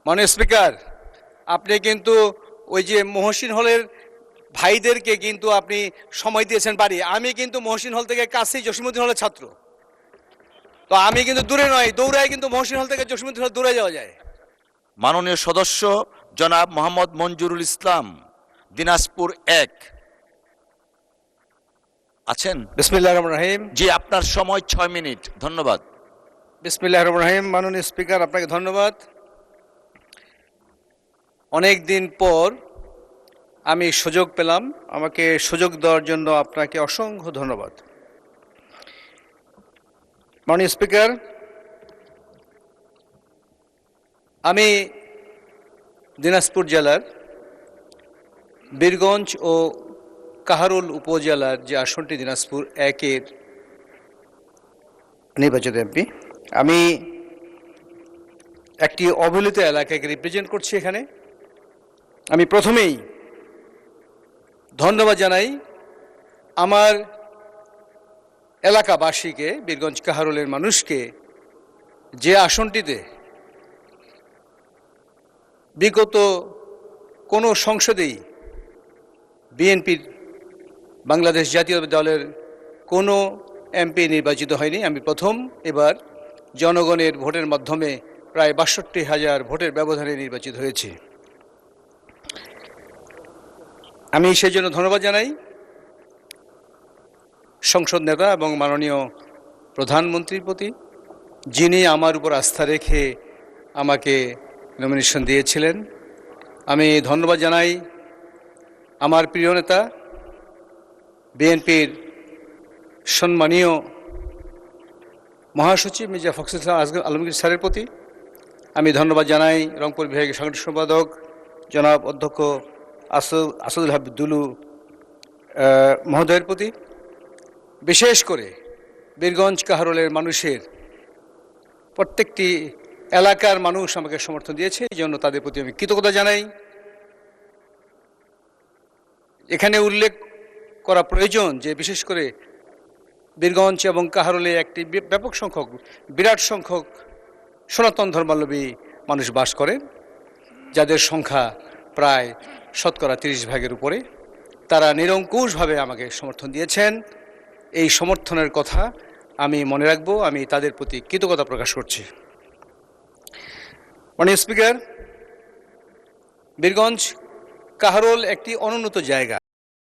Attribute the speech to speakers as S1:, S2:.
S1: মাননীয় স্পিকার, আপনি কিন্তু ওই যে মহসিন হলের ভাইদেরকে কিন্তু আপনি সময় দিয়েছেন বাড়ি। আমি কিন্তু মহসিন হল থেকে কাছেই জসীমউদ্দিন হলের ছাত্র, তো আমি কিন্তু দূরে নয়, দৌড়াই কিন্তু মহসিন হল থেকে জসীমউদ্দিন হল দূরে যাওয়া যায়।
S2: মাননীয় সদস্য জনাব মোহাম্মদ মঞ্জুরুল ইসলাম, দিনাজপুর 1 আছেন?
S1: বিসমিল্লাহির রহমানির রহিম।
S2: জি, আপনার সময় 6 মিনিট। ধন্যবাদ।
S1: বিসমিল্লাহির রহমানির রহিম। মাননীয় স্পিকার, আপনাকে ধন্যবাদ। অনেক দিন পর আমি সুযোগ পেলাম, আমাকে সুযোগ দেওয়ার জন্য আপনাকে অসংখ্য ধন্যবাদ। মাননীয় স্পিকার, আমি দিনাজপুর জেলার বীরগঞ্জ ও কাহারোল উপজেলার যে আসনটি দিনাজপুর 1-এর নির্বাচিত এমপি, আমি একটি অবহেলিত এলাকাকে রিপ্রেজেন্ট করছি এখানে। আমি প্রথমেই ধন্যবাদ জানাই আমার এলাকাবাসীকে, বীরগঞ্জ কাহারোলের মানুষকে, যে আসনটিতে বিগত কোনো সংসদেই বিএনপির বাংলাদেশ জাতীয় দলের কোনো এমপি নির্বাচিত হয়নি। আমি প্রথম এবার জনগণের ভোটের মাধ্যমে প্রায় ৬২,০০০ ভোটের ব্যবধানে নির্বাচিত হয়েছি। আমি সেই জন্য ধন্যবাদ জানাই সংসদ নেতা এবং মাননীয় প্রধানমন্ত্রীর প্রতি, যিনি আমার উপর আস্থা রেখে আমাকে নমিনেশন দিয়েছিলেন। আমি ধন্যবাদ জানাই আমার প্রিয় নেতা বিএনপির সম্মানীয় মহাসচিব মির্জা ফখরুল ইসলাম আলমগীর স্যারের প্রতি। আমি ধন্যবাদ জানাই রংপুর বিভাগীয় সাংগঠনিক সম্পাদক জনাব অধ্যক্ষ আসাদুল হাবিব দুলু মহোদয়ের প্রতি। বিশেষ করে বীরগঞ্জ কাহারোলের মানুষের প্রত্যেকটি এলাকার মানুষ আমাকে সমর্থন দিয়েছে, এই জন্য তাদের প্রতি আমি কৃতজ্ঞতা জানাই। এখানে উল্লেখ করা প্রয়োজন যে বিশেষ করে বীরগঞ্জ এবং কাহারোলে একটি ব্যাপক সংখ্যক, বিরাট সংখ্যক সনাতন ধর্মাবলম্বী মানুষ বাস করেন, যাদের সংখ্যা প্রায় 30% উপরে। তারা নিরঙ্কুশভাবে আমাকে সমর্থন দিয়েছেন। এই সমর্থনের কথা আমি মনে রাখব, আমি তাদের প্রতি কৃতজ্ঞতা প্রকাশ করছি। মাননীয় স্পিকার, বীরগঞ্জ কাহারোল একটি অনুন্নত জায়গা।